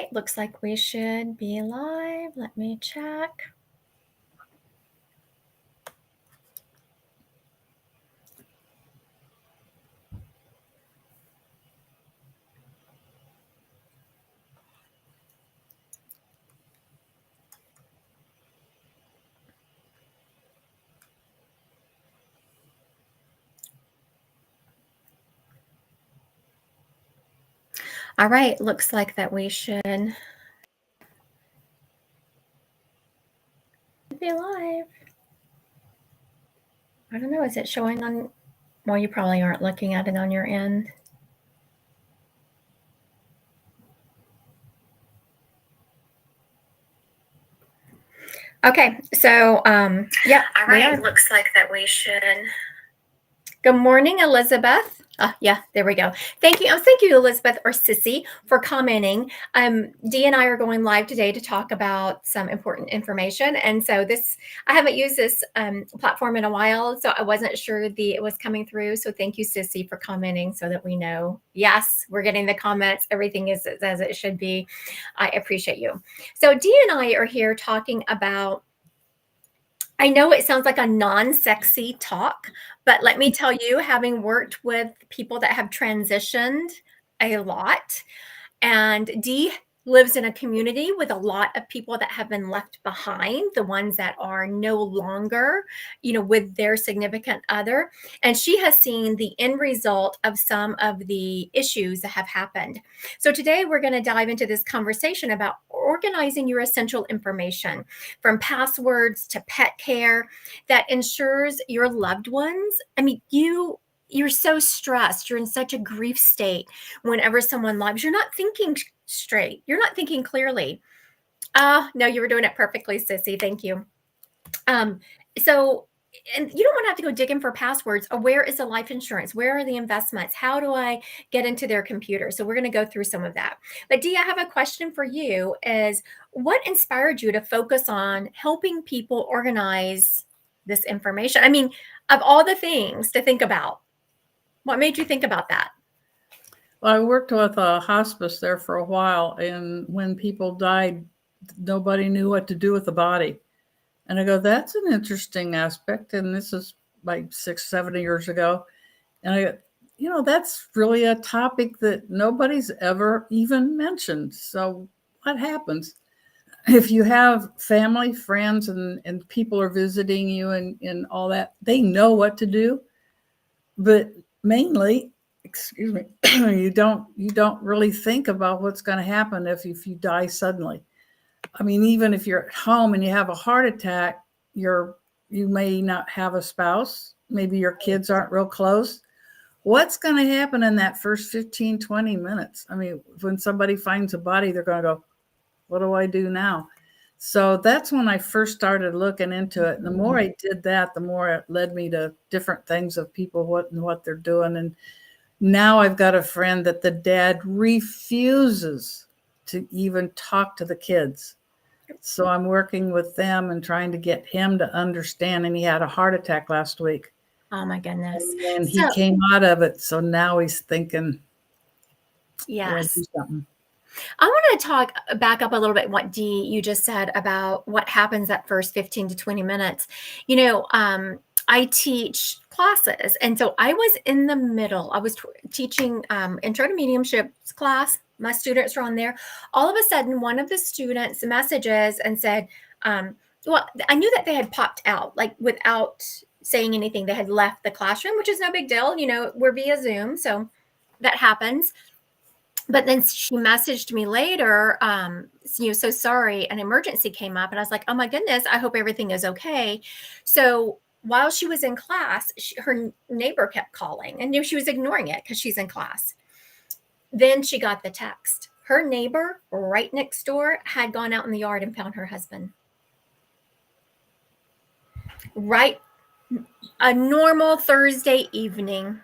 right, looks like we should be live. Let me check. All right, looks like that we should be live. I don't know, is it showing on, well, you probably aren't looking at it on your end. Okay, so yeah. All right, looks like that we should. Good morning, Elizabeth. Yeah, there we go. Thank you. Thank you, Elizabeth or Sissy, for commenting. Dee and I are going live today to talk about some important information. And so I haven't used this platform in a while, so I wasn't sure it was coming through. So thank you, Sissy, for commenting so that we know, yes, we're getting the comments. Everything is as it should be. I appreciate you. So Dee and I are here talking about, I know it sounds like a non-sexy talk, but let me tell you, having worked with people that have transitioned a lot, and Dee lives in a community with a lot of people that have been left behind, the ones that are no longer, with their significant other. And she has seen the end result of some of the issues that have happened. So today we're going to dive into this conversation about organizing your essential information, from passwords to pet care, that ensures your loved ones. I mean, you're so stressed. You're in such a grief state whenever someone lives. You're not thinking straight. You're not thinking clearly. No, you were doing it perfectly, Sissy. Thank you. So, and you don't want to have to go digging for passwords. Or where is the life insurance? Where are the investments? How do I get into their computer? So we're going to go through some of that. But Dee, I have a question for you is, what inspired you to focus on helping people organize this information? I mean, of all the things to think about, what made you think about that? Well, I worked with a hospice there for a while, and when people died, nobody knew what to do with the body. And I go, that's an interesting aspect. And this is like 6-7 years ago. And I go, that's really a topic that nobody's ever even mentioned. So what happens if you have family, friends, and people are visiting you and all that? They know what to do, but mainly, excuse me, you don't really think about what's going to happen if you die suddenly. I mean, even if you're at home and you have a heart attack, you may not have a spouse. Maybe your kids aren't real close. What's going to happen in that first 15, 20 minutes? I mean, when somebody finds a body, they're going to go, what do I do now? So that's when I first started looking into it. And the more I did that, the more it led me to different things of people, what they're doing. And now I've got a friend that the dad refuses to even talk to the kids. So I'm working with them and trying to get him to understand. And he had a heart attack last week. Oh my goodness. And he came out of it. So now he's thinking, yes, do something. I want to talk back up a little bit what Dee, you just said about what happens that first 15 to 20 minutes. I teach classes. And so I was in the middle. I was teaching intro to mediumship class. My students were on there. All of a sudden, one of the students messages and said, well, I knew that they had popped out, like without saying anything. They had left the classroom, which is no big deal. We're via Zoom, so that happens. But then she messaged me later, so sorry, an emergency came up. And I was like, oh my goodness, I hope everything is okay. So while she was in class, her neighbor kept calling and she was ignoring it because she's in class. Then she got the text. Her neighbor right next door had gone out in the yard and found her husband. Right. A normal Thursday evening.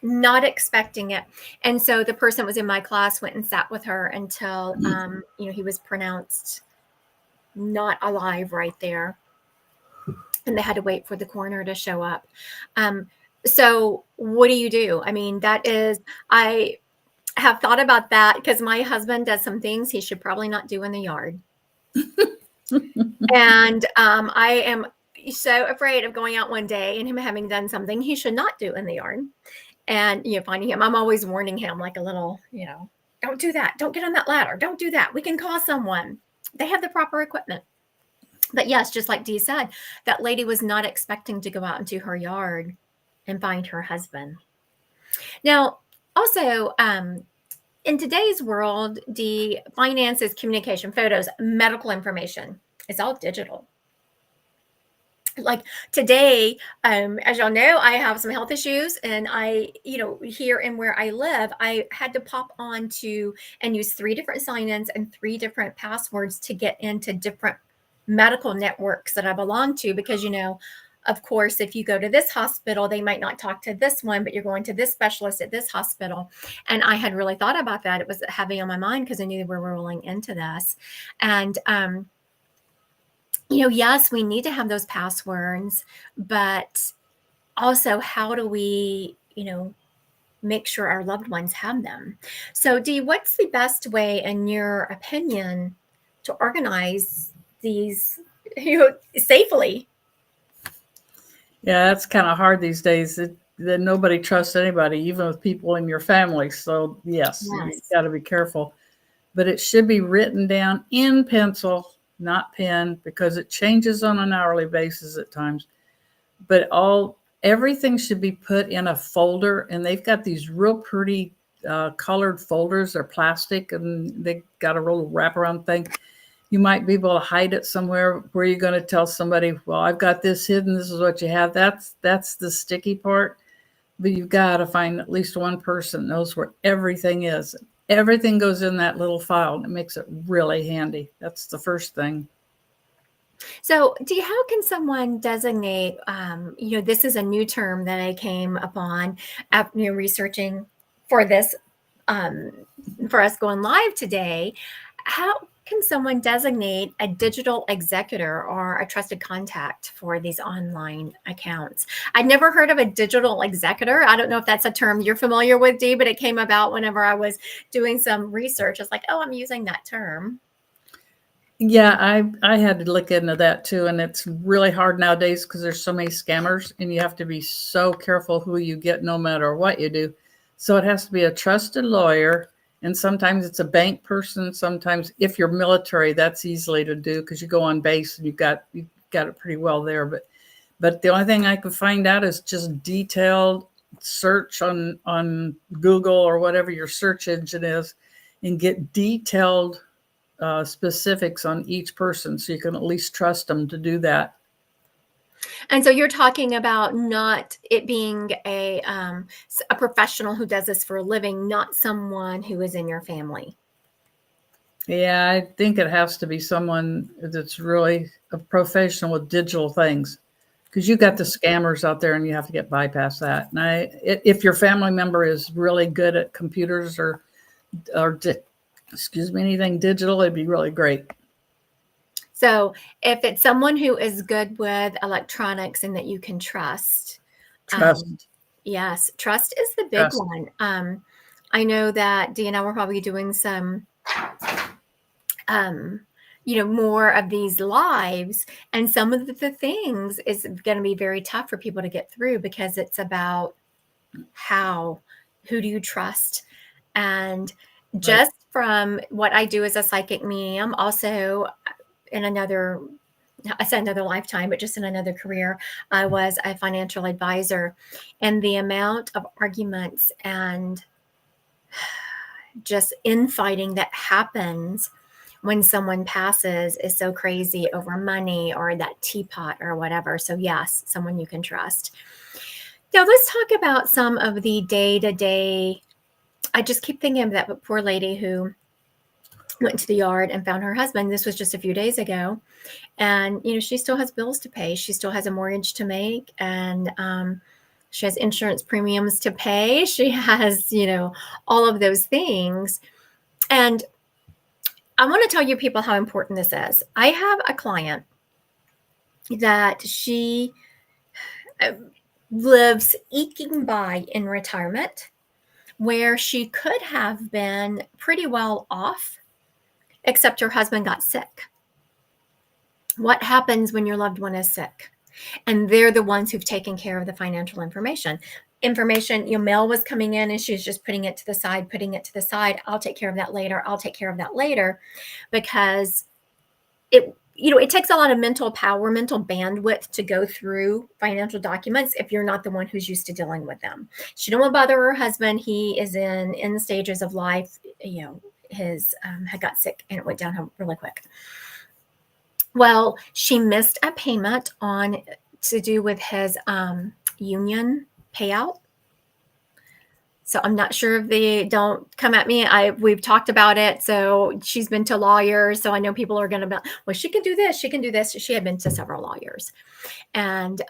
Not expecting it. And so the person that was in my class went and sat with her until, he was pronounced not alive right there. And they had to wait for the coroner to show up. So what do you do? I mean, that is, have thought about that because my husband does some things he should probably not do in the yard. And I am so afraid of going out one day and him having done something he should not do in the yard. And, finding him, I'm always warning him like a little, don't do that. Don't get on that ladder. Don't do that. We can call someone. They have the proper equipment. But yes, just like Dee said, that lady was not expecting to go out into her yard and find her husband. Now, also, in today's world, the finances, communication, photos, medical information, it's all digital. Like today, as y'all know, I have some health issues, and I, here and where I live, I had to pop on to and use 3 different sign-ins and 3 different passwords to get into different medical networks that I belong to, because, of course, if you go to this hospital, they might not talk to this one, but you're going to this specialist at this hospital. And I had really thought about that. It was heavy on my mind because I knew we were rolling into this. And, yes, we need to have those passwords, but also how do we, make sure our loved ones have them? So, Dee, what's the best way, in your opinion, to organize these, safely? Yeah, that's kind of hard these days. That nobody trusts anybody, even with people in your family. So yes, you've got to be careful. But it should be written down in pencil, not pen, because it changes on an hourly basis at times. But everything should be put in a folder, and they've got these real pretty colored folders. They're plastic, and they got a little wraparound thing. You might be able to hide it somewhere where you're going to tell somebody, well, I've got this hidden. This is what you have. That's the sticky part. But you've got to find at least one person that knows where everything is. Everything goes in that little file, and it makes it really handy. That's the first thing. So, Dee, how can someone designate, this is a new term that I came upon after researching for this, for us going live today. How can someone designate a digital executor or a trusted contact for these online accounts? I'd never heard of a digital executor. I don't know if that's a term you're familiar with, Dee, but it came about whenever I was doing some research. It's like, oh, I'm using that term. Yeah, I had to look into that too, and it's really hard nowadays because there's so many scammers, and you have to be so careful who you get no matter what you do. So it has to be a trusted lawyer, and sometimes it's a bank person. Sometimes, if you're military, that's easily to do because you go on base and you've got it pretty well there. But the only thing I could find out is just detailed search on Google or whatever your search engine is, and get detailed specifics on each person, so you can at least trust them to do that. And so you're talking about not it being a professional who does this for a living, not someone who is in your family. Yeah, I think it has to be someone that's really a professional with digital things, because you got the scammers out there, and you have to get bypass that. And if your family member is really good at computers or anything digital, it'd be really great. So if it's someone who is good with electronics and that you can trust. Yes, trust is the big one. I know that Dee and I were probably doing some, more of these lives, and some of the things is going to be very tough for people to get through, because it's about who do you trust? And just from what I do as a psychic medium, also in another lifetime, but just in another career, I was a financial advisor, and the amount of arguments and just infighting that happens when someone passes is so crazy over money or that teapot or whatever. So yes, someone you can trust. Now let's talk about some of the day-to-day. I just keep thinking of that poor lady who went into the yard and found her husband. This was just a few days ago. And, she still has bills to pay. She still has a mortgage to make, and she has insurance premiums to pay. She has, all of those things. And I want to tell you people how important this is. I have a client that she lives eking by in retirement, where she could have been pretty well off, except her husband got sick. What happens when your loved one is sick? And they're the ones who've taken care of the financial information. Your mail was coming in and she's just putting it to the side. I'll take care of that later, because it takes a lot of mental power, mental bandwidth to go through financial documents if you're not the one who's used to dealing with them. She don't want to bother her husband. He is in the stages of life. His had got sick and it went downhill really quick. Well, she missed a payment to do with his union payout. So I'm not sure if they don't come at me. We've talked about it. So she's been to lawyers. So I know people are going to be, well, she can do this. She can do this. She had been to several lawyers, and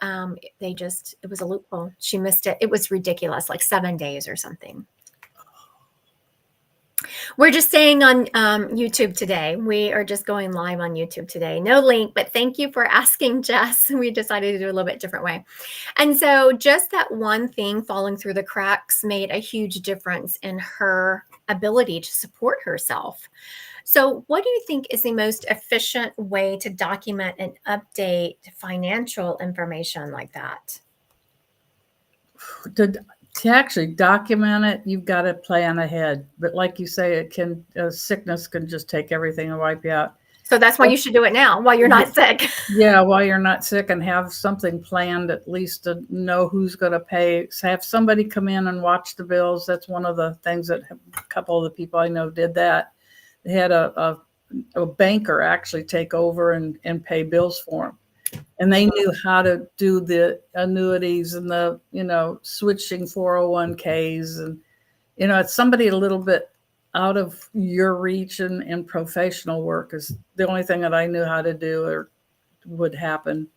it was a loophole. She missed it. It was ridiculous, like 7 days or something. We're just staying on YouTube today. We are just going live on YouTube today. No link, but thank you for asking, Jess. We decided to do it a little bit different way. And so just that one thing falling through the cracks made a huge difference in her ability to support herself. So what do you think is the most efficient way to document and update financial information like that? To actually document it, you've got to plan ahead. But like you say, sickness can just take everything and wipe you out. So that's why you should do it now while you're not sick. Yeah, while you're not sick, and have something planned, at least to know who's going to pay. So have somebody come in and watch the bills. That's one of the things that a couple of the people I know did that. They had a banker actually take over and pay bills for them. And they knew how to do the annuities and the, switching 401ks. And, it's somebody a little bit out of your reach, and professional work is the only thing that I knew how to do or would happen.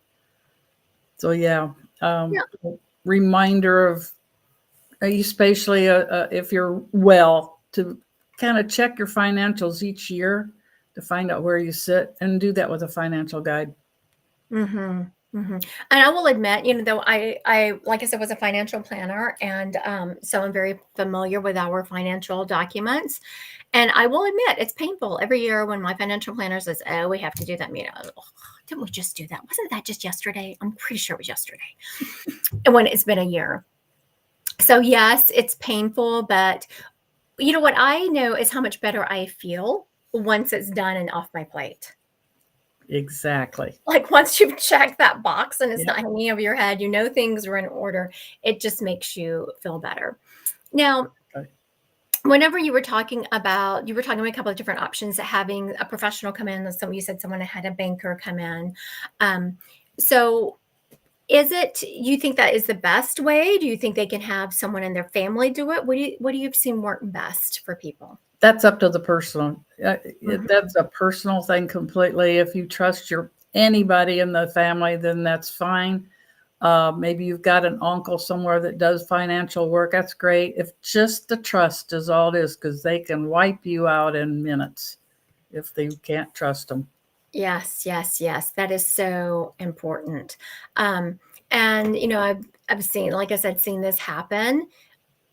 So, reminder of, especially if you're well, to kind of check your financials each year to find out where you sit, and do that with a financial guide. Mm-hmm. Mm-hmm. And I will admit, though I like I said, was a financial planner, and so I'm very familiar with our financial documents. And I will admit, it's painful every year when my financial planner says, "Oh, we have to do that." Didn't we just do that? Wasn't that just yesterday? I'm pretty sure it was yesterday. And when it's been a year. So yes, it's painful, but what I know is how much better I feel once it's done and off my plate. Exactly. Like once you've checked that box and it's not hanging over your head, things are in order. It just makes you feel better. Now, whenever you were talking about a couple of different options, having a professional come in, you said someone had a banker come in. So you think that is the best way? Do you think they can have someone in their family do it? What do you seen work best for people? That's up to the person. That's a personal thing completely. If you trust anybody in the family, then that's fine. Maybe you've got an uncle somewhere that does financial work. That's great. If just the trust is all it is, because they can wipe you out in minutes if they can't trust them. Yes. That is so important. And I've seen, like I said, seen this happen.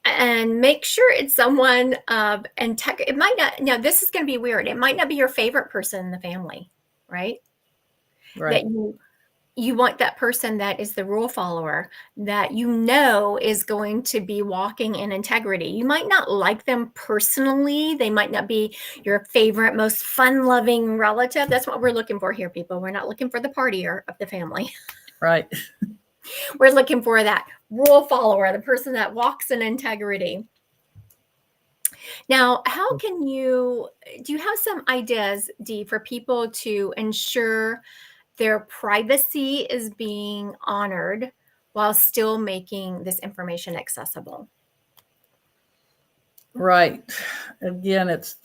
And make sure it's someone of integrity. It might not. Now, this is going to be weird. It might not be your favorite person in the family, right? Right. That you want that person that is the rule follower, that is going to be walking in integrity. You might not like them personally. They might not be your favorite, most fun-loving relative. That's what we're looking for here, people. We're not looking for the partier of the family. Right. We're looking for that rule follower, the person that walks in integrity. Now, do you have some ideas, Dee, for people to ensure their privacy is being honored while still making this information accessible? Right. Again, it's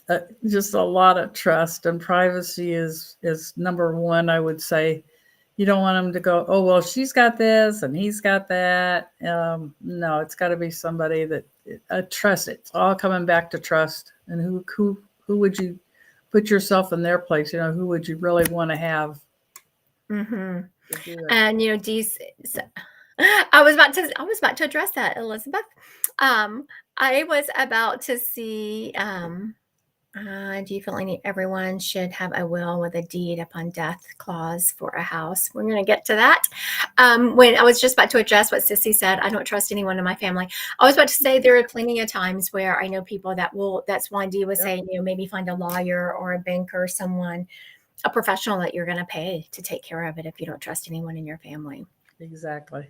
just a lot of trust, and privacy is number one, I would say. You don't want them to go, "Oh, well, she's got this and he's got that." No, it's got to be somebody that trust. It's all coming back to trust. And who would you put yourself in their place? Who would you really want to have? Mm-hmm. And Dee, I was about to address that, Elizabeth. I was about to see, do you feel everyone should have a will with a deed upon death clause for a house? We're going to get to that. When I was just about to address what Sissy said, I don't trust anyone in my family. I was about to say there are plenty of times where I know people that's why Dee was saying, maybe find a lawyer or a banker, someone, a professional that you're going to pay to take care of it if you don't trust anyone in your family. Exactly.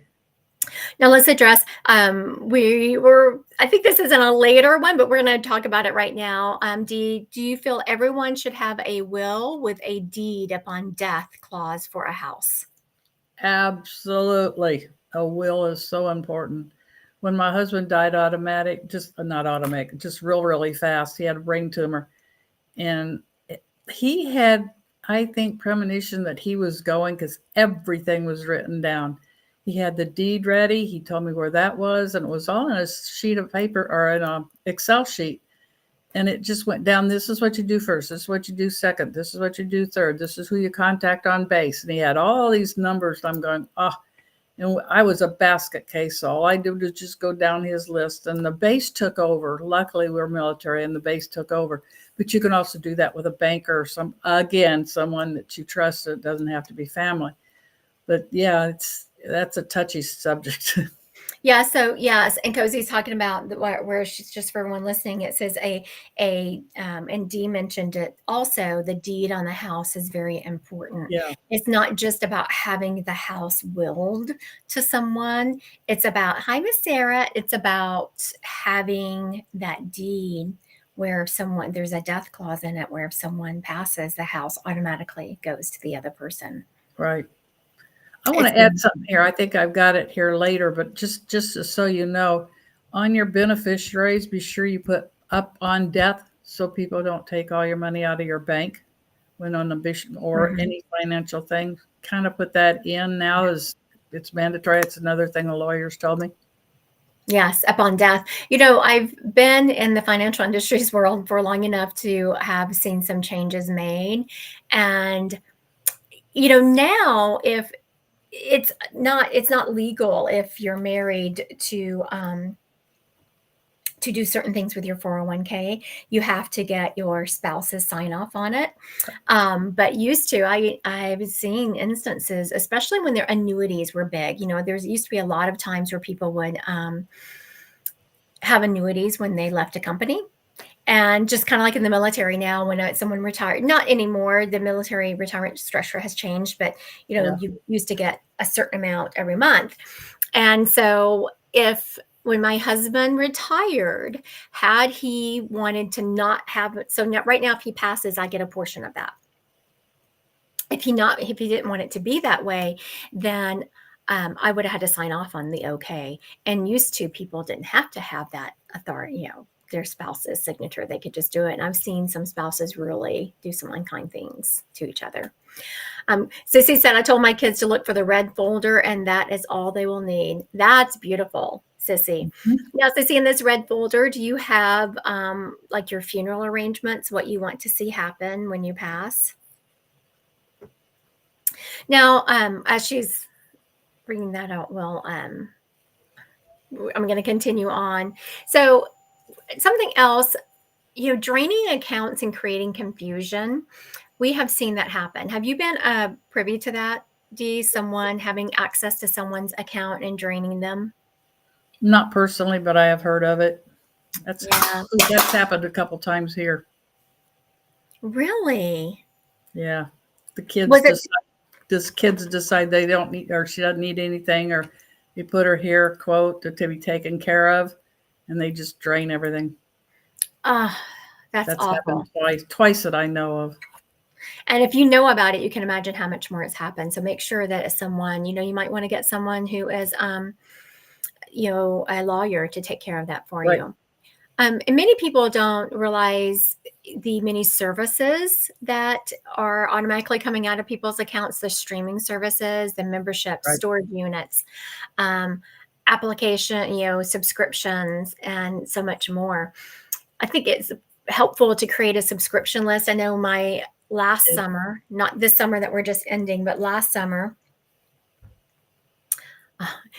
Now let's address, I think this isn't a later one, but we're going to talk about it right now. Dee, do you feel everyone should have a will with a deed upon death clause for a house? Absolutely. A will is so important. When my husband died not automatic, just really fast. He had a brain tumor. And he had, I think, premonition that he was going because everything was written down. He had the deed ready. He told me where that was, and it was all in a sheet of paper or in an Excel sheet. And it just went down. This is what you do first. This is what you do second. This is what you do third. This is who you contact on base. And he had all these numbers. I'm going, and I was a basket case. So all I did was just go down his list, and the base took over. Luckily, we're military, and the base took over. But you can also do that with a banker or someone that you trust. It doesn't have to be family. But yeah, that's a touchy subject. Yeah. So yes, and Cozy's talking about where she's, just for everyone listening, it says and Dee mentioned it also. The deed on the house is very important. Yeah. It's not just about having the house willed to someone. It's about, hi, Miss Sarah. It's about having that deed where there's a death clause in it, where if someone passes, the house automatically goes to the other person. Right. I want to add something here. I think I've got it here later, but just so you know, on your beneficiaries, be sure you put up on death so people don't take all your money out of your bank when on the or any financial thing. Kind of put that in now as it's mandatory. It's another thing the lawyers told me. Yes, upon death. I've been in the financial industries world for long enough to have seen some changes made. And, now if it's not legal if you're married to do certain things with your 401k. You have to get your spouse's sign off on it. But I've seen instances, especially when their annuities were big. There used to be a lot of times where people would have annuities when they left a company. And just kind of like in the military now, when someone retired, not anymore, the military retirement structure has changed, but you used to get a certain amount every month. And so when my husband retired, had he wanted to not have it, so now, right now, if he passes, I get a portion of that. If he didn't want it to be that way, then I would have had to sign off on the okay. And used to, people didn't have to have that authority, their spouse's signature. They could just do it. And I've seen some spouses really do some unkind things to each other. Sissy said, I told my kids to look for the red folder, and that is all they will need. That's beautiful, Sissy. Mm-hmm. Now, Sissy, in this red folder, do you have like your funeral arrangements, what you want to see happen when you pass? Now, as she's bringing that out, I'm going to continue on. So something else, draining accounts and creating confusion. We have seen that happen. Have you been privy to that, Dee? Someone having access to someone's account and draining them? Not personally, but I have heard of it. That's happened a couple times here. Really? Yeah. The kids decide they don't need, or she doesn't need anything, or you put her here, quote, to be taken care of, and they just drain everything. That's awful. Happened twice that I know of. And if you know about it, you can imagine how much more has happened. So make sure that as someone, you might want to get someone who is, a lawyer to take care of that for you. And many people don't realize the many services that are automatically coming out of people's accounts, the streaming services, the membership, storage units, application, subscriptions, and so much more. I think it's helpful to create a subscription list. I know my last summer, not this summer that we're just ending, but last summer,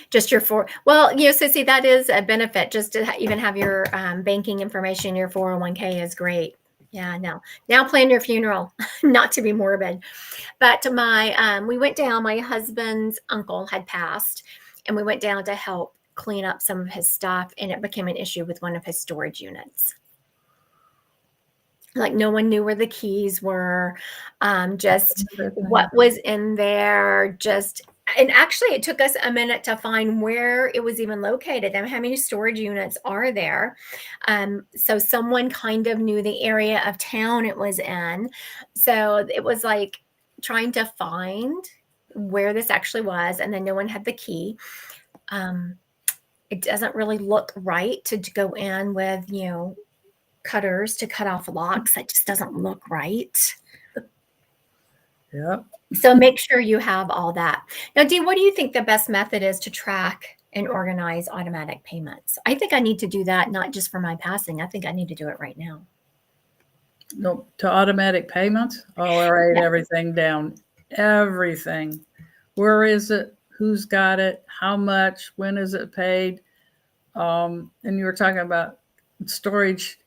Just your four. Well, Sissy, that is a benefit. Just to even have your banking information, your 401k is great. Yeah, no. Now plan your funeral, not to be morbid. But we went down, my husband's uncle had passed, and we went down to help clean up some of his stuff, and it became an issue with one of his storage units. Like no one knew where the keys were, just what was in there, and actually it took us a minute to find where it was even located and how many storage units are there. So someone kind of knew the area of town it was in. So it was like trying to find where this actually was, and then no one had the key. It doesn't really look right to go in with, cutters to cut off locks. That just doesn't look right. Yep. So make sure you have all that. Now, Dee, what do you think the best method is to track and organize automatic payments? I think I need to do that, not just for my passing. I think I need to do it right now. No, to automatic payments? Oh, I write everything down. Everything. Where is it? Who's got it? How much? When is it paid? And you were talking about storage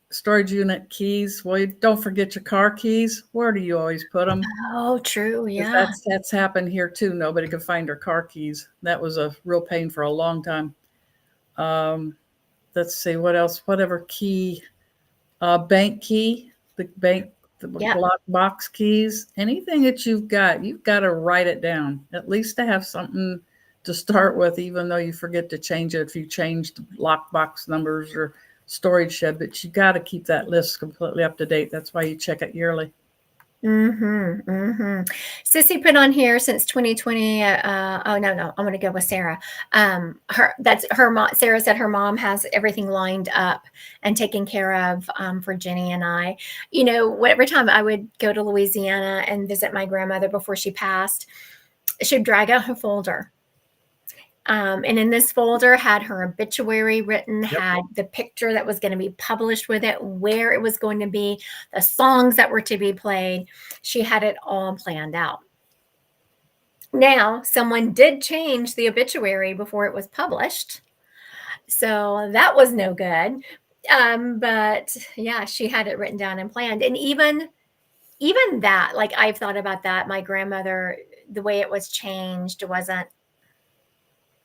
unit keys. Well, don't forget your car keys. Where do you always put them? Oh, true. Yeah. That's happened here too. Nobody could find their car keys. That was a real pain for a long time. Let's see what else. Whatever key, bank key, the block box keys, anything that you've got to write it down. At least to have something to start with, even though you forget to change it if you change the lockbox numbers or storage shed, but you got to keep that list completely up to date. That's why you check it yearly. Sissy put on here since 2020. I'm going to go with Sarah. Her mom. Sarah said her mom has everything lined up and taken care of for Jenny and I. Every time I would go to Louisiana and visit my grandmother before she passed, she'd drag out her folder. And in this folder had her obituary written, had the picture that was going to be published with it, where it was going to be, the songs that were to be played. She had it all planned out. Now, someone did change the obituary before it was published. So that was no good. But yeah, she had it written down and planned. And even that, like I've thought about that. My grandmother, the way it was changed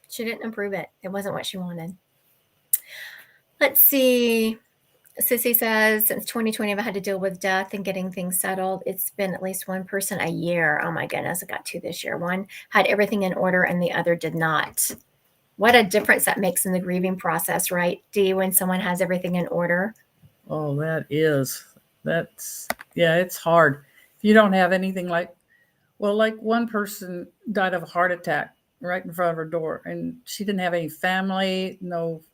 she didn't approve it. It wasn't what she wanted. Let's see. Sissy says, since 2020, I've had to deal with death and getting things settled. It's been at least one person a year. Oh my goodness, I got two this year. One had everything in order and the other did not. What a difference that makes in the grieving process, right, Dee, when someone has everything in order? Oh, it's hard. If you don't have anything like one person died of a heart attack right in front of her door, and she didn't have any family,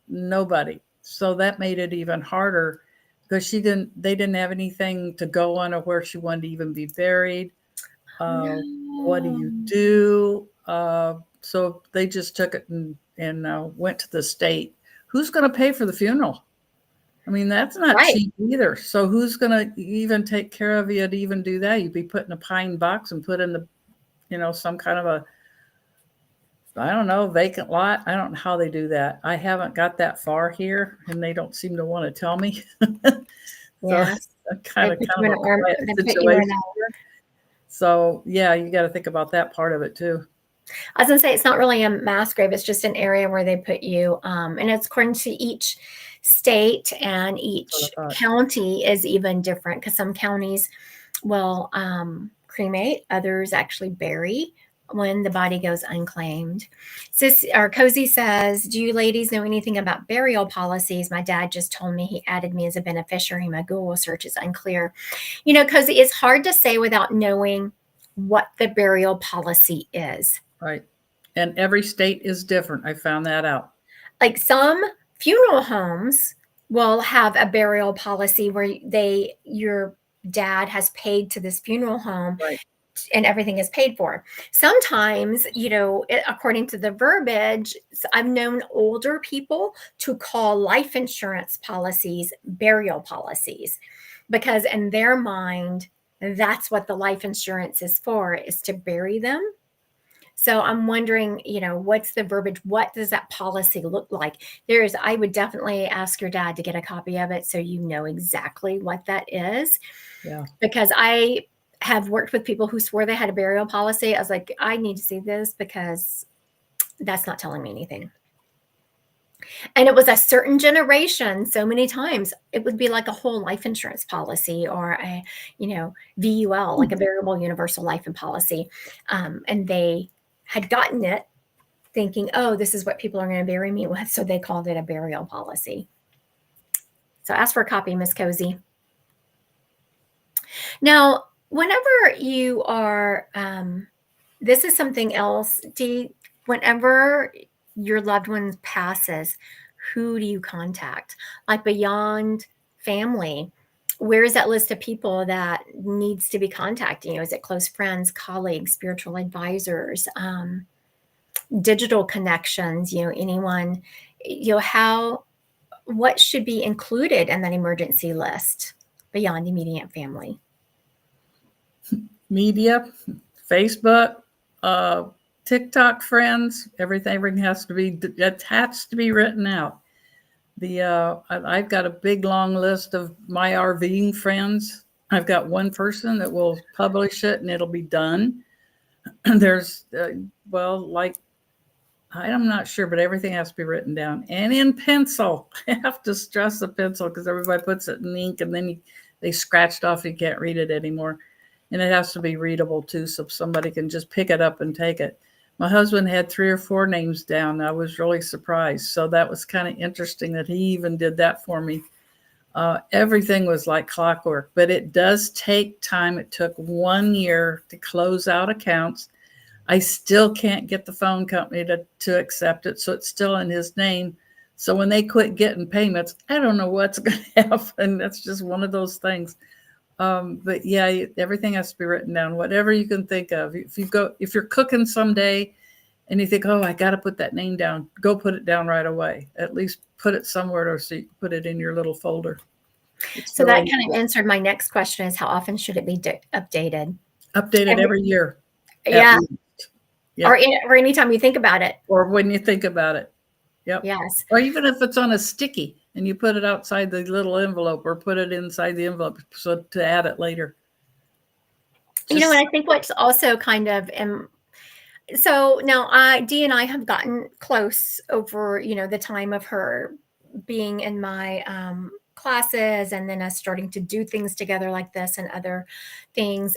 nobody. So that made it even harder because they didn't have anything to go on or where she wanted to even be buried. What do you do? So they just took it and went to the state. Who's going to pay for the funeral? I mean, that's not cheap either. So who's going to even take care of you to even do that? You'd be put in a pine box and put in the, some kind of a, I don't know, vacant lot. I don't know how they do that. I haven't got that far here, and they don't seem to want to tell me. Yes. So kind of a quiet situation. So yeah, you got to think about that part of it too. I was going to say, it's not really a mass grave. It's just an area where they put you. And it's according to each state, and each county is even different because some counties will cremate, others actually bury when the body goes unclaimed. Cozy says, do you ladies know anything about burial policies? My dad just told me he added me as a beneficiary. My Google search is unclear. Cozy, it's hard to say without knowing what the burial policy is. Right. And every state is different. I found that out. Like some funeral homes will have a burial policy where your dad has paid to this funeral home. Right. And everything is paid for. Sometimes, according to the verbiage, I've known older people to call life insurance policies burial policies, because in their mind, that's what the life insurance is for, is to bury them. So I'm wondering, what's the verbiage? What does that policy look like? I would definitely ask your dad to get a copy of it so you know exactly what that is. Yeah. Because I have worked with people who swore they had a burial policy. I was like, I need to see this because that's not telling me anything. And it was a certain generation. So many times it would be like a whole life insurance policy or a, VUL, like a variable universal life and policy. And they had gotten it thinking, oh, this is what people are going to bury me with. So they called it a burial policy. So ask for a copy, Miss Cozy. Now, whenever you are, this is something else, Dee, whenever your loved one passes, who do you contact? Like beyond family, where is that list of people that needs to be contacting you? Is it close friends, colleagues, spiritual advisors, digital connections, anyone, what should be included in that emergency list beyond immediate family? Media, Facebook, TikTok friends, everything has to be written out. I've got a big long list of my RVing friends. I've got one person that will publish it and it'll be done. There's I'm not sure, but everything has to be written down and in pencil. I have to stress the pencil because everybody puts it in ink and then they scratched off. You can't read it anymore. And it has to be readable too, so somebody can just pick it up and take it. My husband had 3 or 4 names down. I was really surprised. So that was kind of interesting that he even did that for me. Everything was like clockwork, but it does take time. It took 1 year to close out accounts. I still can't get the phone company to accept it. So it's still in his name. So when they quit getting payments, I don't know what's going to happen. That's just one of those things. But yeah, everything has to be written down, whatever you can think of. If you're cooking someday and you think, oh, I got to put that name down, go put it down right away. At least put it somewhere so you can put it in your little folder. So that kind of answered my next question is how often should it be updated? Updated every year. Yeah. Yep. Or anytime you think about it. Or when you think about it. Yep. Yes. Or even if it's on a sticky and you put it outside the little envelope or put it inside the envelope so to add it later. And I think what's also kind of, so now Dee and I have gotten close over, the time of her being in my classes and then us starting to do things together like this and other things.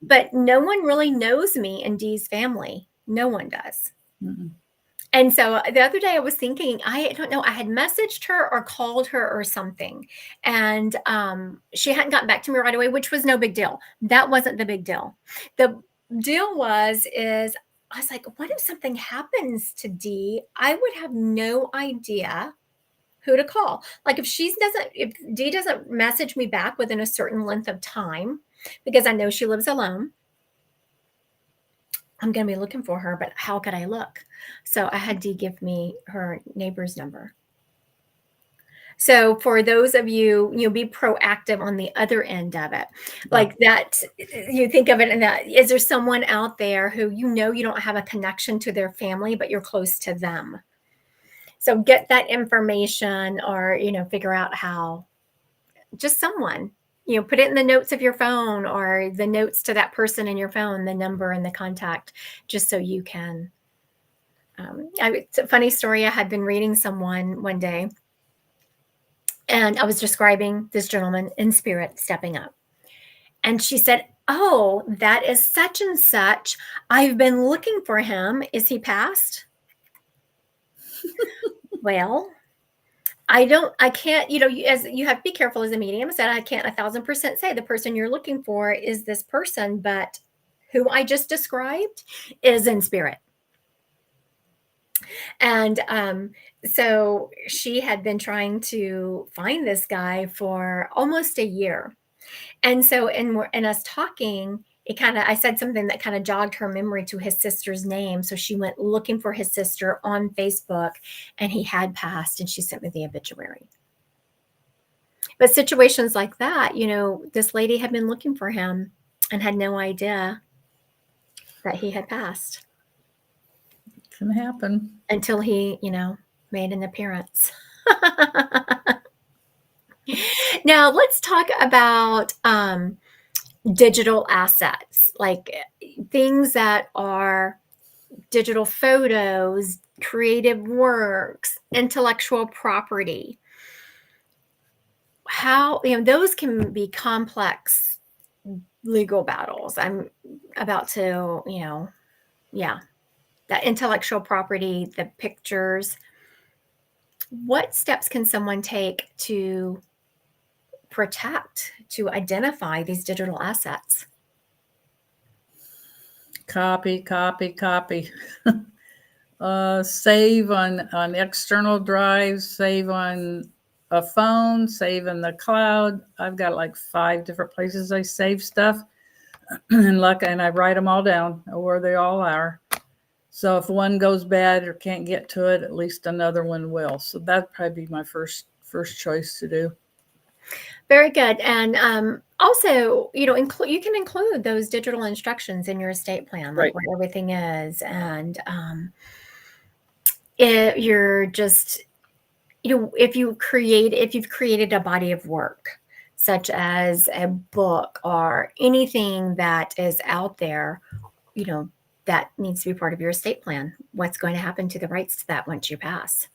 But no one really knows me in Dee's family. No one does. Mm-hmm. And so the other day I was thinking, I don't know, I had messaged her or called her or something. And she hadn't gotten back to me right away, which was no big deal. That wasn't the big deal. The deal is I was like, what if something happens to Dee? I would have no idea who to call. Like if Dee doesn't message me back within a certain length of time, because I know she lives alone, I'm going to be looking for her, but how could I look? So I had Dee give me her neighbor's number. So for those of you, be proactive on the other end of it. Like that, you think of it in that, is there someone out there who you don't have a connection to their family, but you're close to them? So get that information or, figure out how, just someone, put it in the notes of your phone or the notes to that person in your phone, the number and the contact, just so you can. It's a funny story. I had been reading someone one day and I was describing this gentleman in spirit stepping up. And she said, oh, that is such and such. I've been looking for him. Is he passed? Well, I can't, as you have to be careful as a medium. I said, I can't 1,000% say the person you're looking for is this person, but who I just described is in spirit. And so she had been trying to find this guy for almost a year. And so in us talking, I said something that kind of jogged her memory to his sister's name. So she went looking for his sister on Facebook and he had passed and she sent me the obituary. But situations like that, this lady had been looking for him and had no idea that he had passed. Can happen. Until he, made an appearance. Now, let's talk about digital assets, like things that are digital photos, creative works, intellectual property. How, those can be complex legal battles. I'm about to, that intellectual property, the pictures. What steps can someone take to protect, to identify these digital assets? Copy. Save on external drives, save on a phone, save in the cloud. I've got like 5 different places I save stuff, and I write them all down where they all are. So if one goes bad or can't get to it, at least another one will. So that'd probably be my first choice to do. Very good. And also, you can include those digital instructions in your estate plan, like Right. where everything is. And you're just, if you've created a body of work, such as a book or anything that is out there, that needs to be part of your estate plan. What's going to happen to the rights to that once you pass?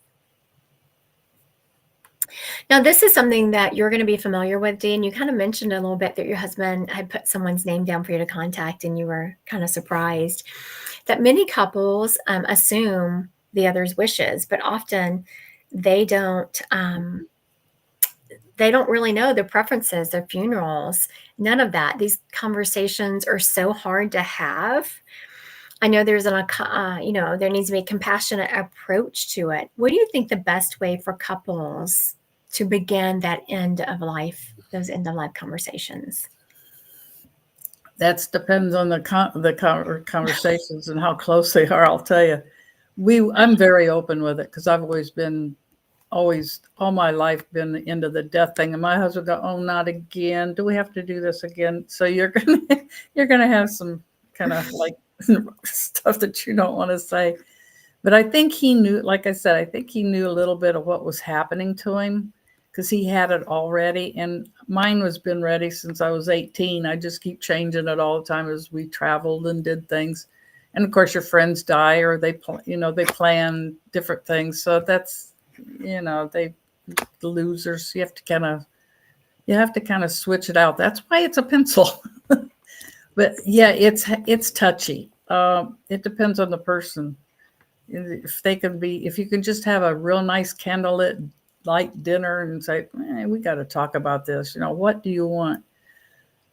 Now, this is something that you're going to be familiar with, Dean. You kind of mentioned a little bit that your husband had put someone's name down for you to contact, and you were kind of surprised that many couples assume the other's wishes, but often they don't really know their preferences, their funerals, none of that. These conversations are so hard to have. I know there needs to be a compassionate approach to it. What do you think the best way for couples to begin those end of life conversations? That depends on the conversations and how close they are. I'll tell you, I'm very open with it because I've always all my life been into the death thing, and my husband go, "Oh, not again! Do we have to do this again?" So you're gonna have some kind of like stuff that you don't want to say. But I think he knew, like I said, I think he knew a little bit of what was happening to him because he had it already. And mine was been ready since I was 18. I just keep changing it all the time as we traveled and did things. And of course, your friends die or they plan different things. So that's, the losers. You have to kind of switch it out. That's why it's a pencil. But yeah, it's touchy. It depends on the person. If you can just have a real nice candlelit light dinner and say, we got to talk about this. What do you want?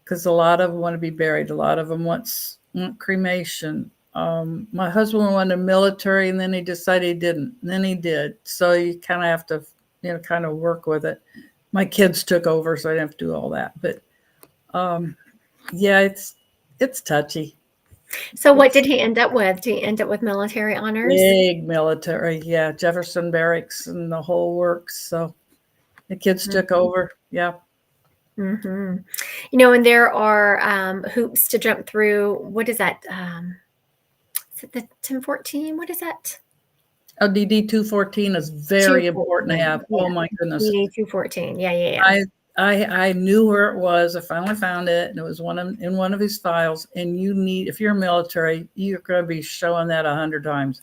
Because a lot of them want to be buried. A lot of them want cremation. My husband wanted military, and then he decided he didn't. And then he did. So you kind of have to, kind of work with it. My kids took over, so I didn't have to do all that. But yeah, it's touchy. So what did he end up with? Did he end up with military honors? Big military, yeah. Jefferson Barracks and the whole works. So the kids took over, yeah. Mm-hmm. And there are hoops to jump through. What is that? Is it the 1014? What is that? Oh, DD 214 is very important to have. Yeah. Oh my goodness. DD 214. Yeah. I knew where it was. I finally found it, and it was in one of his files. And if you're military, you're going to be showing that 100 times.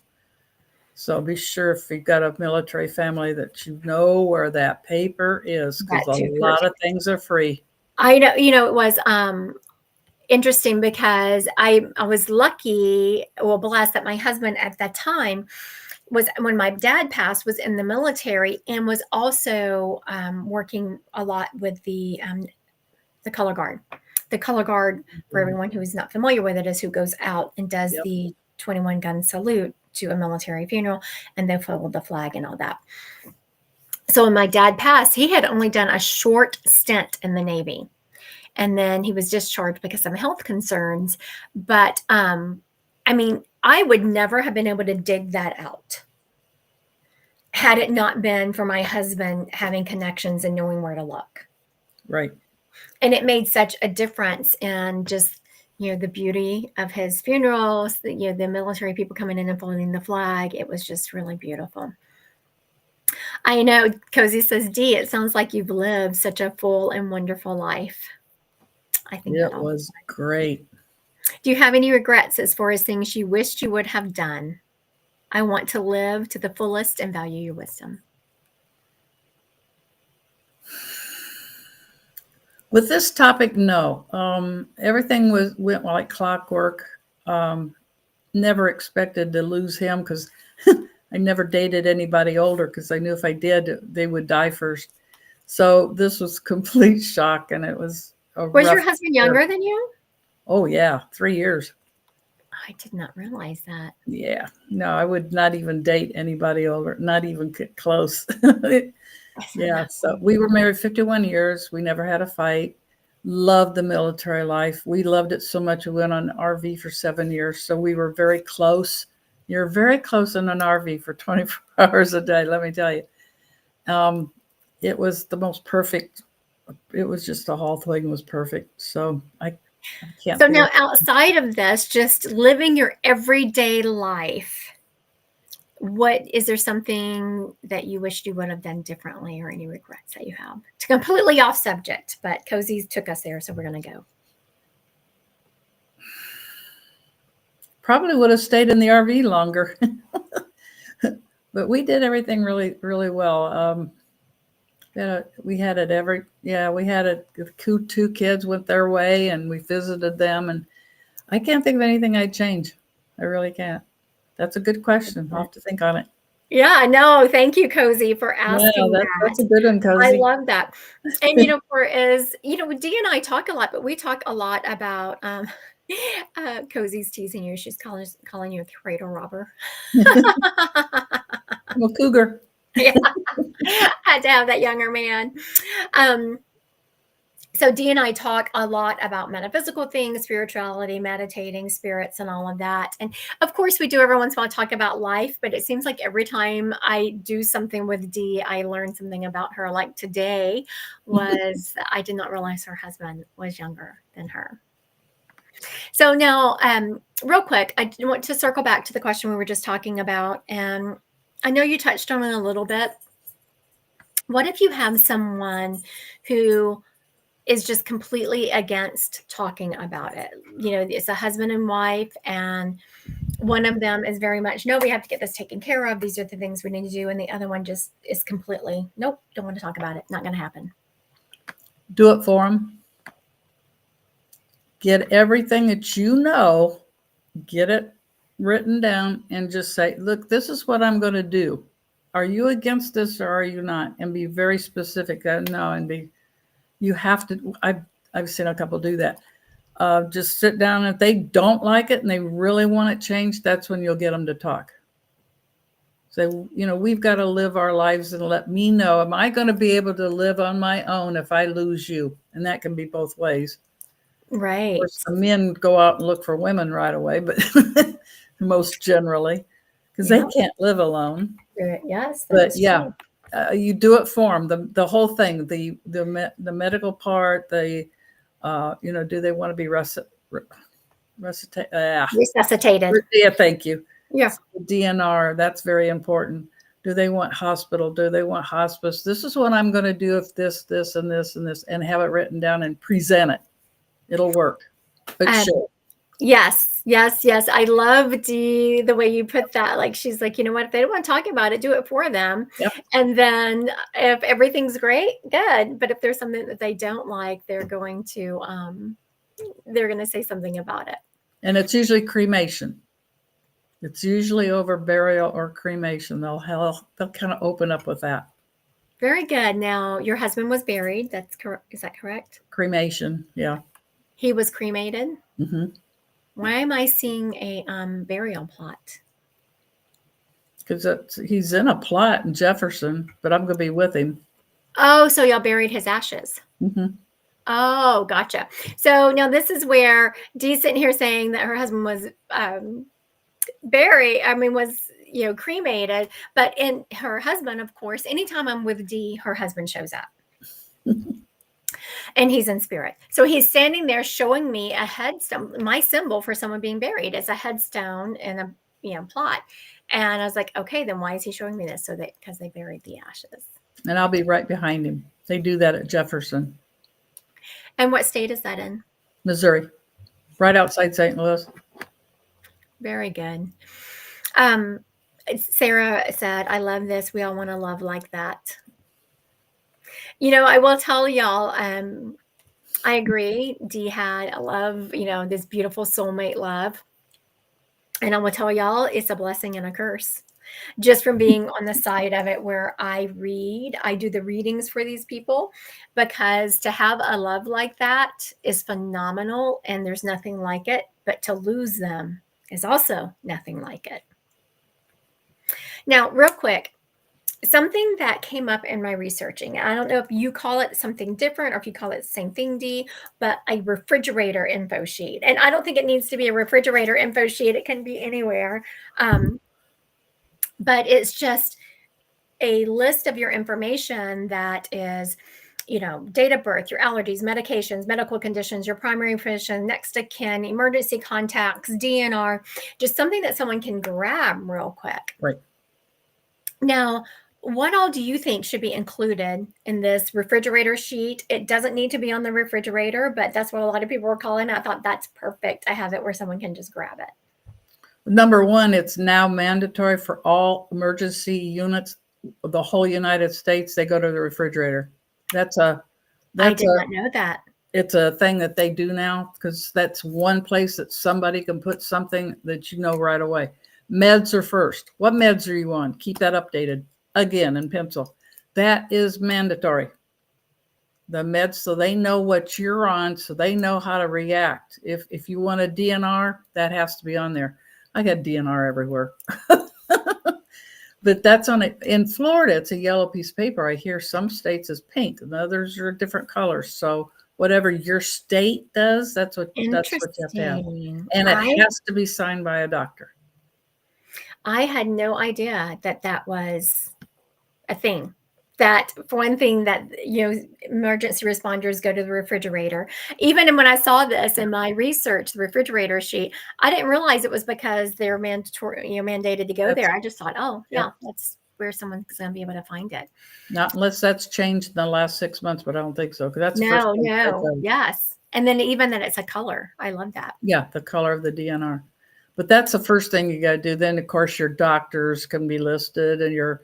So be sure if you've got a military family that you know where that paper is, because a lot of things are free. I know. It was interesting because I was lucky, blessed that my husband at that time was, when my dad passed, was in the military and was also working a lot with the color guard. The color guard, for everyone who is not familiar with it, is who goes out and does the 21 gun salute to a military funeral, and they follow the flag and all that. So when my dad passed, he had only done a short stint in the Navy, and then he was discharged because of health concerns. But I would never have been able to dig that out had it not been for my husband having connections and knowing where to look. Right. And it made such a difference in just the beauty of his funerals, the military people coming in and folding the flag. It was just really beautiful. I know Cozy says, Dee, it sounds like you've lived such a full and wonderful life. I think It was great. Do you have any regrets as far as things you wished you would have done? I want to live to the fullest and value your wisdom. With this topic, no. Everything went like clockwork. Never expected to lose him because I never dated anybody older because I knew if I did, they would die first. So this was complete shock, and it was a Was your rough husband year. younger than you? Oh, yeah, 3 years. I did not realize that. Yeah, no, I would not even date anybody older, not even get close. Yeah, so we were married 51 years. We never had a fight. Loved the military life. We loved it so much. We went on an RV for 7 years. So we were very close. You're very close in an RV for 24 hours a day, let me tell you. It was the most perfect. It was just the whole thing was perfect. So I can't. So now outside of this, just living your everyday life, is there something that you wished you would have done differently or any regrets that you have? It's completely off subject, but Cozy took us there, so we're going to go. Probably would have stayed in the RV longer. But we did everything really, really well. We had it we had it. 2 kids went their way and we visited them. And I can't think of anything I'd change. I really can't. That's a good question. I'll have to think on it. Yeah, no, thank you, Cozy, for asking that's a good one, Cozy. I love that. And, Dee and I talk a lot, but we talk a lot about, Cozy's teasing you. She's calling you a cradle robber. I'm a cougar. Yeah, had to have that younger man. So Dee and I talk a lot about metaphysical things, spirituality, meditating, spirits, and all of that. And of course, we do every once in a while talk about life, but it seems like every time I do something with Dee, I learn something about her. Like today was, I did not realize her husband was younger than her. So now, real quick, I want to circle back to the question we were just talking about. And I know you touched on it a little bit. What if you have someone who is just completely against talking about it? It's a husband and wife, and one of them is very much, no, we have to get this taken care of. These are the things we need to do. And the other one just is completely, nope, don't want to talk about it. Not going to happen. Do it for them. Get everything that you know, get it written down and just say, look, this is what I'm going to do. Are you against this or are you not? And be very specific. You have to, I've seen a couple do that. Just sit down. If they don't like it and they really want it changed, that's when you'll get them to talk. Say, we've got to live our lives and let me know, am I going to be able to live on my own if I lose you? And that can be both ways. Right. Of course, the men go out and look for women right away, but most generally, because they can't live alone. Yes. But yeah, you do it for them. The whole thing, the medical part, do they want to be resuscitated? Yeah, thank you. Yeah. So DNR, that's very important. Do they want hospital? Do they want hospice? This is what I'm going to do if this, and this, and this, and have it written down and present it. It'll work. It should. Yes. I love Dee, the way you put that. Like, she's like, you know what? If they don't want to talk about it, do it for them. Yep. And then if everything's great, good. But if there's something that they don't like, they're going to say something about it. And it's usually cremation. It's usually over burial or cremation. They'll kind of open up with that. Very good. Now, your husband was buried. That's correct. Is that correct? Cremation. Yeah. He was cremated. Mm-hmm. Why am I seeing a burial plot? Because he's in a plot in Jefferson, but I'm going to be with him. Oh, so y'all buried his ashes. Mm-hmm. Oh, gotcha. So now this is where Dee's sitting here saying that her husband was cremated. But in her husband, of course, anytime I'm with Dee, her husband shows up. And he's in spirit. So he's standing there showing me a headstone. My symbol for someone being buried is a headstone and a plot. And I was like, okay, then why is he showing me this? So that because they buried the ashes. And I'll be right behind him. They do that at Jefferson, And what state is that in? Missouri, right outside St. Louis. Very good. Sarah said, I love this. We all want to love like that. I will tell y'all, I agree. Dee had a love, this beautiful soulmate love. And I will tell y'all, it's a blessing and a curse. Just from being on the side of it where I do the readings for these people, because to have a love like that is phenomenal and there's nothing like it, but to lose them is also nothing like it. Now, real quick, something that came up in my researching, I don't know if you call it something different or if you call it the same thing, Dee, but a refrigerator info sheet. And I don't think it needs to be a refrigerator info sheet. It can be anywhere. But it's just a list of your information that is, date of birth, your allergies, medications, medical conditions, your primary physician, next of kin, emergency contacts, DNR, just something that someone can grab real quick. Right. Now, what all do you think should be included in this refrigerator sheet? It doesn't need to be on the refrigerator, but that's what a lot of people were calling it. I thought that's perfect. I have it where someone can just grab it. Number one, it's now mandatory for all emergency units, the whole United States. They go to the refrigerator. I did not know that. It's a thing that they do now, because that's one place that somebody can put something that you know right away. Meds are first. What meds are you on? Keep that updated again in pencil. That is mandatory. The meds, so they know what you're on, so they know how to react. If you want a DNR, that has to be on there. I got DNR everywhere. But that's on it. In Florida, it's a yellow piece of paper. I hear some states is pink and others are different colors. So whatever your state does, that's what you have to have. And it has to be signed by a doctor. I had no idea that was a thing. That for one thing, that emergency responders go to the refrigerator. Even when I saw this in my research, the refrigerator sheet, I didn't realize it was because they're mandated to go there. I just thought, that's where someone's going to be able to find it. Not unless that's changed in the last 6 months, but I don't think so. Because that's no. Yes, and then even that it's a color. I love that. Yeah, the color of the DNR. But that's the first thing you got to do. Then, of course, your doctors can be listed, and your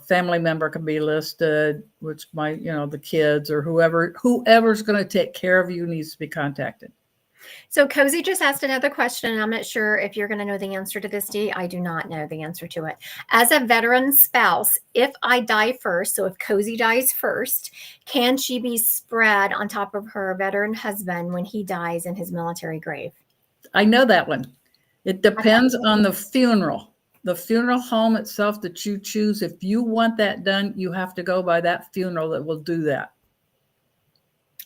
family member can be listed, which might, the kids or whoever's going to take care of you needs to be contacted. So Cozy just asked another question, and I'm not sure if you're going to know the answer to this, Dee. I do not know the answer to it. As a veteran spouse, if I die first, so if Cozy dies first, can she be spread on top of her veteran husband when he dies in his military grave? I know that one. It depends on the funeral. The funeral home itself that you choose, if you want that done, you have to go by that funeral that will do that.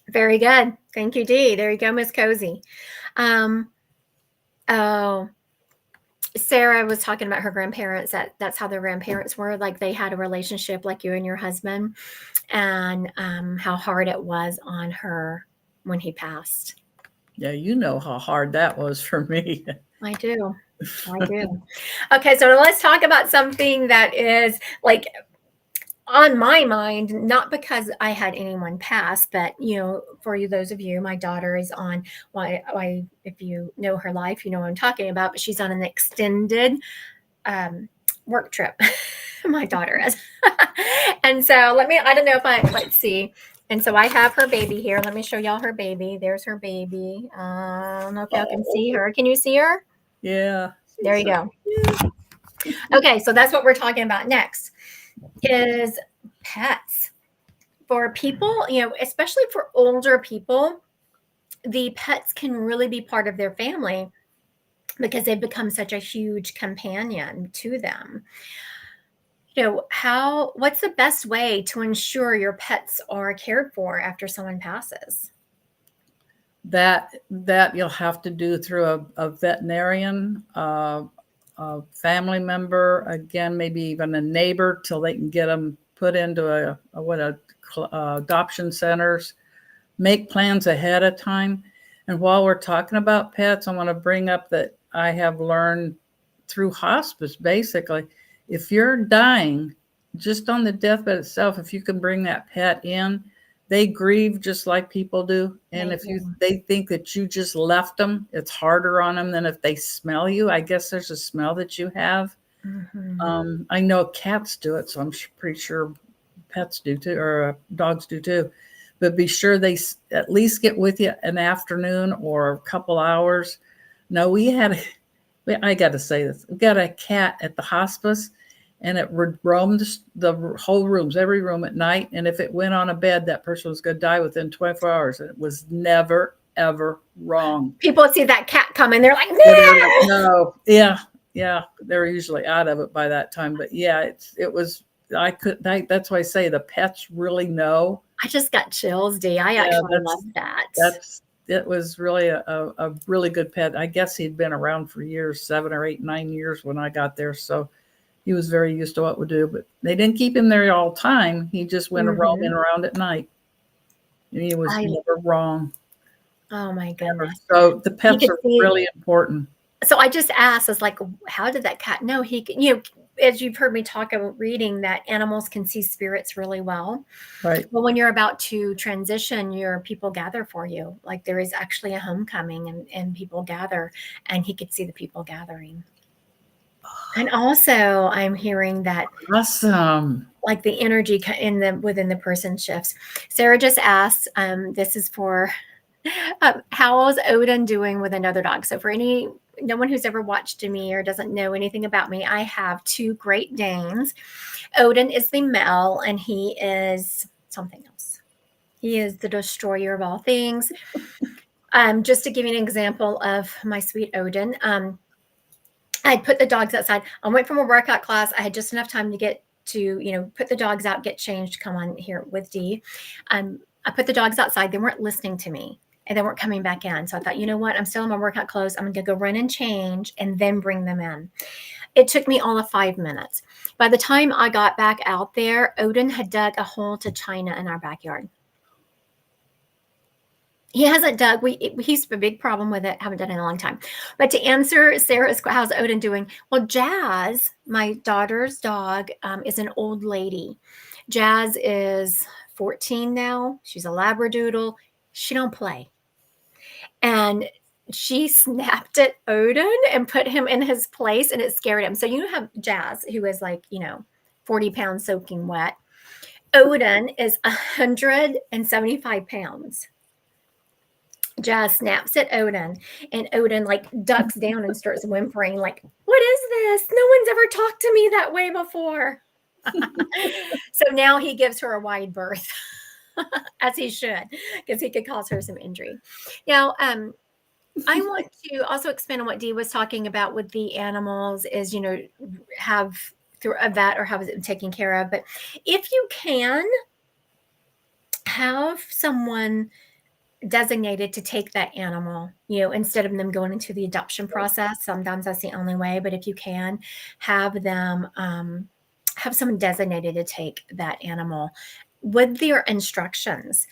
Very good. Thank you, Dee. There you go, Miss Cozy. Sarah was talking about her grandparents. That's how their grandparents were. Like they had a relationship like you and your husband, and how hard it was on her when he passed. Yeah, you know how hard that was for me. I do. Okay, so let's talk about something that is like on my mind, not because I had anyone pass, but for you, those of you, my daughter is on why if you know her life, you know what I'm talking about, but she's on an extended work trip. My daughter is. And so let's see. And so I have her baby here. Let me show y'all her baby. There's her baby. I don't know if y'all can see her. Can you see her? Yeah. There you go. Okay, so that's what we're talking about next is pets. For people, especially for older people, the pets can really be part of their family because they've become such a huge companion to them. What's the best way to ensure your pets are cared for after someone passes? That you'll have to do through a veterinarian, a family member, again, maybe even a neighbor, till they can get them put into adoption centers. make plans ahead of time. And while we're talking about pets, I want to bring up that I have learned through hospice, basically, if you're dying, just on the deathbed itself, if you can bring that pet in, they grieve just like people do. And if they think that you just left them, it's harder on them than if they smell you. I guess there's a smell that you have. I know cats do it, so I'm pretty sure pets do too, or dogs do too. But be sure they at least get with you an afternoon or a couple hours. No, I got to say this. We got a cat at the hospice, and it roamed the whole rooms, every room at night. And if it went on a bed, that person was going to die within 24 hours. And it was never, ever wrong. People see that cat coming, they're like, no, yeah, they're usually out of it by that time. But yeah, it was. That's why I say the pets really know. I just got chills, Dee. I actually love that. It was really a really good pet. I guess he'd been around for years, 7 or 8, 9 years when I got there. So he was very used to what we do, but they didn't keep him there all the time. He just went roaming around at night. And he was never wrong. Oh my goodness. So the pets are really important. So I just asked, I was like, how did that cat know he could, as you've heard me talk about reading, that animals can see spirits really well. Right. Well, when you're about to transition, your people gather for you. Like there is actually a homecoming and people gather, and he could see the people gathering. And also I'm hearing that awesome, like the energy within the person shifts. Sarah just asked, this is for how is Odin doing with another dog? So for no one who's ever watched me or doesn't know anything about me, I have 2 Great Danes. Odin is the male, and he is something else. He is the destroyer of all things. Just to give you an example of my sweet Odin, I'd put the dogs outside. I went from a workout class. I had just enough time to get to, put the dogs out, get changed, come on here with Dee. I put the dogs outside. They weren't listening to me. And they weren't coming back in. So I thought, you know what? I'm still in my workout clothes. I'm going to go run and change and then bring them in. It took me all of 5 minutes. By the time I got back out there, Odin had dug a hole to China in our backyard. He hasn't dug. He's a big problem with it. Haven't done it in a long time. But to answer Sarah's, how's Odin doing? Well, Jazz, my daughter's dog, is an old lady. Jazz is 14 now. She's a Labradoodle. She don't play. And she snapped at Odin and put him in his place, and it scared him. So you have Jazz, who is like, 40 pounds soaking wet. Odin is 175 pounds. Jazz snaps at Odin, and Odin like ducks down and starts whimpering like, what is this? No one's ever talked to me that way before. So now he gives her a wide berth. As he should, because he could cause her some injury. Now, I want to also expand on what Dee was talking about with the animals is, have through a vet or have it taken care of. But if you can have someone designated to take that animal, instead of them going into the adoption process, sometimes that's the only way. But if you can have them, have someone designated to take that animal with their instructions,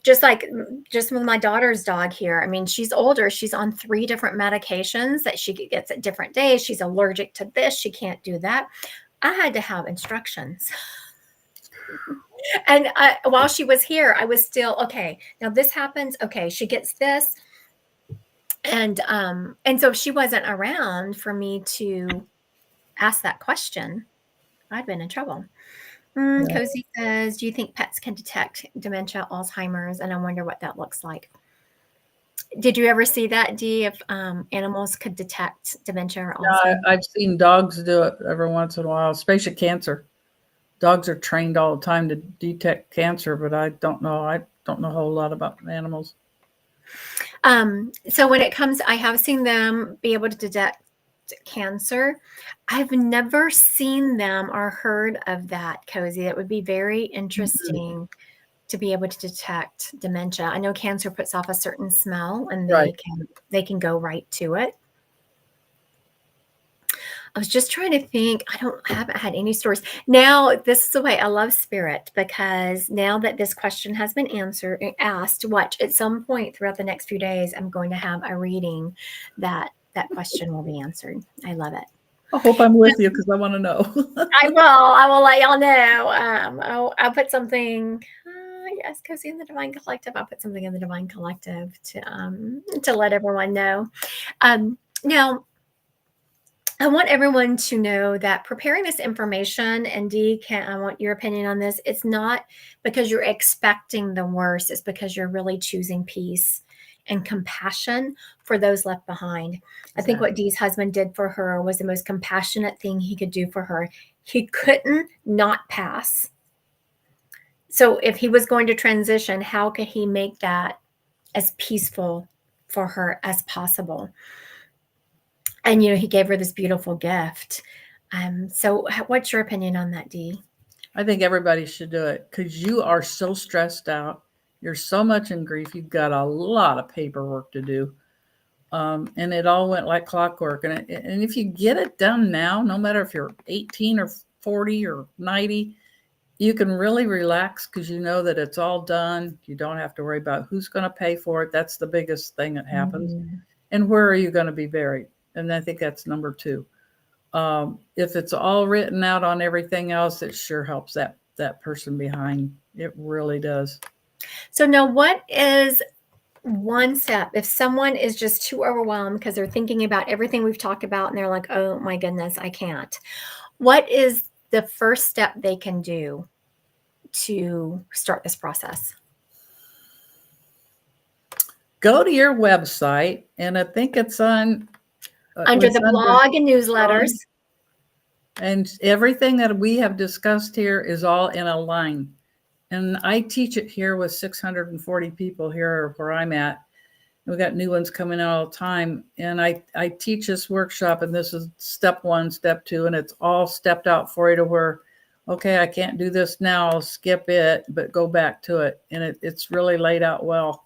just with my daughter's dog here. I mean, she's older. She's on 3 different medications that she gets at different days. She's allergic to this. She can't do that. I had to have instructions. And while she was here, I was still, okay, now this happens. Okay, she gets this. And so if she wasn't around for me to ask that question, I'd been in trouble. Cozy says, do you think pets can detect dementia, Alzheimer's? And I wonder what that looks like. Did you ever see that, Dee, if animals could detect dementia or Alzheimer's? I've seen dogs do it every once in a while, especially cancer. Dogs are trained all the time to detect cancer, but I don't know. I don't know a whole lot about animals. So when it comes, I have seen them be able to detect cancer. I've never seen them or heard of that, Cozy. That would be very interesting to be able to detect dementia. I know cancer puts off a certain smell, and they can go right to it. I was just trying to think. Haven't had any stories. Now, this is the way I love spirit, because now that this question has been asked, watch, at some point throughout the next few days, I'm going to have a reading that question will be answered. I love it. I hope I'm with you because I want to know. I will let y'all know. I'll put something. Yes, Cozy in the Divine Collective. I'll put something in the Divine Collective to let everyone know. Now, I want everyone to know that preparing this information, and Dee, I want your opinion on this. It's not because you're expecting the worst. It's because you're really choosing peace and compassion for those left behind. Exactly. I think what Dee's husband did for her was the most compassionate thing he could do for her. He couldn't not pass. So if he was going to transition, how could he make that as peaceful for her as possible? And, he gave her this beautiful gift. So what's your opinion on that, Dee? I think everybody should do it because you are so stressed out. You're so much in grief. You've got a lot of paperwork to do. And it all went like clockwork. And if you get it done now, no matter if you're 18 or 40 or 90, you can really relax because you know that it's all done. You don't have to worry about who's going to pay for it. That's the biggest thing that happens. Mm-hmm. And where are you going to be buried? And I think that's number 2. If it's all written out on everything else, it sure helps that person behind. It really does. So now, what is one step if someone is just too overwhelmed because they're thinking about everything we've talked about and they're like, oh my goodness, I can't? What is the first step they can do to start this process? Go to your website, and I think it's on under the blog and newsletters. And everything that we have discussed here is all in a line. And I teach it here with 640 people here where I'm at. We've got new ones coming out all the time. And I teach this workshop, and this is step 1, step 2, and it's all stepped out for you to where, okay, I can't do this now, I'll skip it, but go back to it. And it's really laid out well.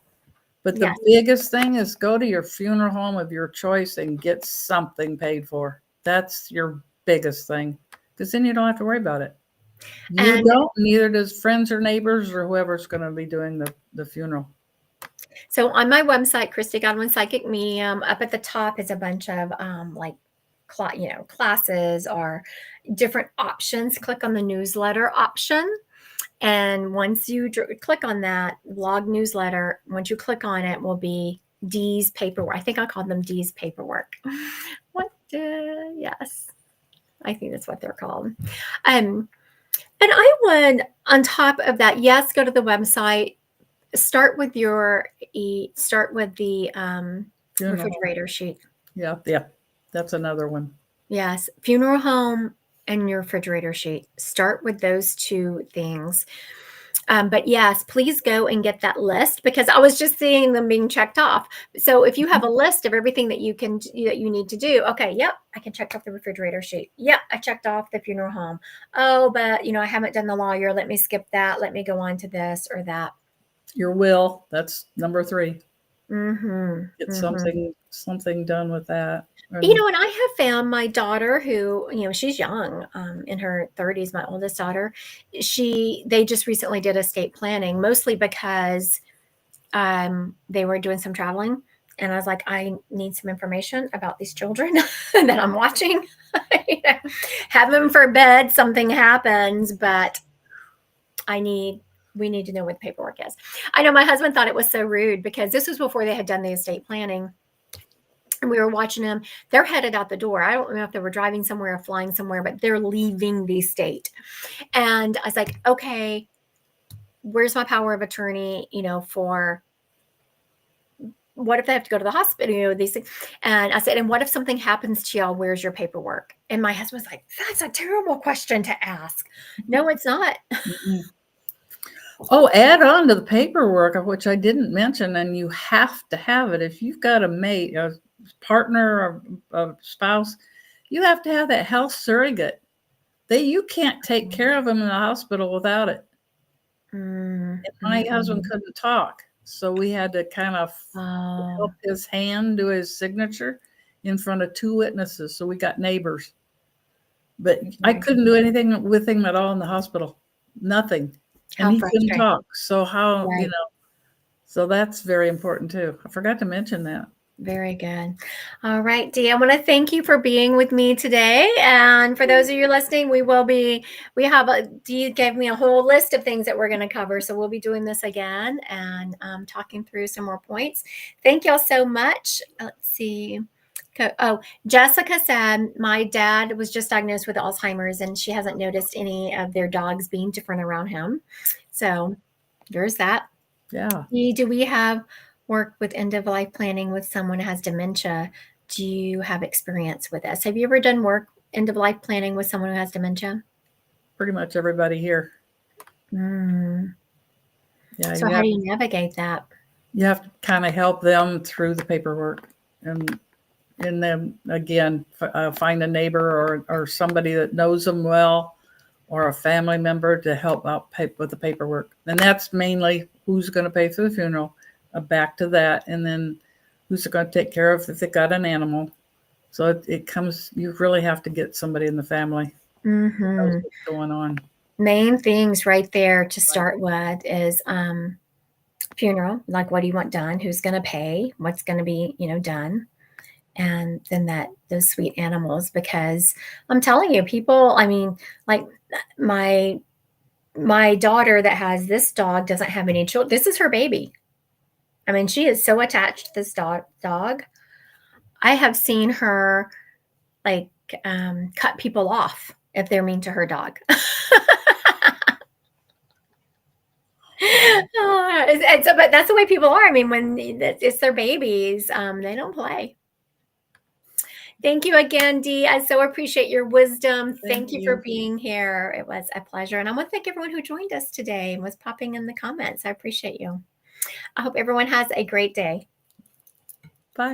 But the biggest thing is go to your funeral home of your choice and get something paid for. That's your biggest thing, because then you don't have to worry about it. You don't, neither does friends or neighbors or whoever's going to be doing the funeral. So on my website, Christy Godwin Psychic Medium, up at the top is a bunch of classes or different options. Click on the newsletter option. And once you click on that blog newsletter, once you click on it, will be Dee's paperwork. I think I called them Dee's paperwork. Yes, I think that's what they're called. And I would, on top of that, yes, go to the website. Start with the refrigerator sheet. Yeah, that's another one. Yes, funeral home and your refrigerator sheet. Start with those 2 things. But yes, please go and get that list, because I was just seeing them being checked off. So if you have a list of everything that you need to do, okay, yep, I can check off the refrigerator sheet. Yep, I checked off the funeral home. Oh, but I haven't done the lawyer. Let me skip that. Let me go on to this or that. Your will, that's number 3. Mm-hmm. Get something done with that. And I have found my daughter, who, she's young, in her 30s, my oldest daughter, they just recently did estate planning, mostly because they were doing some traveling. And I was like, I need some information about these children that I'm watching. Have them for bed, something happens, but we need to know what the paperwork is. I know my husband thought it was so rude, because this was before they had done the estate planning. And we were watching them. They're headed out the door. I don't know if they were driving somewhere or flying somewhere, but they're leaving the state. And I was like, okay, where's my power of attorney, for what if they have to go to the hospital, these things. And I said, and what if something happens to y'all? Where's your paperwork? And my husband was like, that's a terrible question to ask. No, it's not. Mm-hmm. Oh, add on to the paperwork, which I didn't mention, and you have to have it. If you've got a mate, a partner, or a spouse, you have to have that health surrogate. You can't take care of them in the hospital without it. Mm-hmm. And my husband couldn't talk, so we had to kind of help his hand do his signature in front of 2 witnesses. So we got neighbors. But I couldn't do anything with him at all in the hospital. Nothing. And How he couldn't frustrating. talk. So how, Right. so that's very important too. I forgot to mention that. Very good. All right, Dee, I want to thank you for being with me today. And for those of you listening, Dee gave me a whole list of things that we're going to cover. So we'll be doing this again and talking through some more points. Thank y'all so much. Let's see. Oh, Jessica said, my dad was just diagnosed with Alzheimer's and she hasn't noticed any of their dogs being different around him. So there's that. Yeah. Dee, do we have work with end of life planning with someone who has dementia? Do you have experience with this? Have you ever done work end of life planning with someone who has dementia? Pretty much everybody here. Yeah. So how do you navigate that? You have to kind of help them through the paperwork and then again, find a neighbor or somebody that knows them well or a family member to help out with the paperwork. And that's mainly who's going to pay for the funeral, back to that. And then who's going to take care of if they got an animal. So it comes, you really have to get somebody in the family that knows what's going on. Main things right there to start with is funeral, like what do you want done? Who's going to pay? What's going to be, done? And then those sweet animals, because I'm telling you, people, I mean, like my daughter that has this dog doesn't have any children. This is her baby. I mean, she is so attached to this dog. I have seen her like cut people off if they're mean to her dog. But that's the way people are. I mean, when it's their babies, they don't play. Thank you again, Dee. I so appreciate your wisdom. Thank you for being here. It was a pleasure. And I want to thank everyone who joined us today and was popping in the comments. I appreciate you. I hope everyone has a great day. Bye.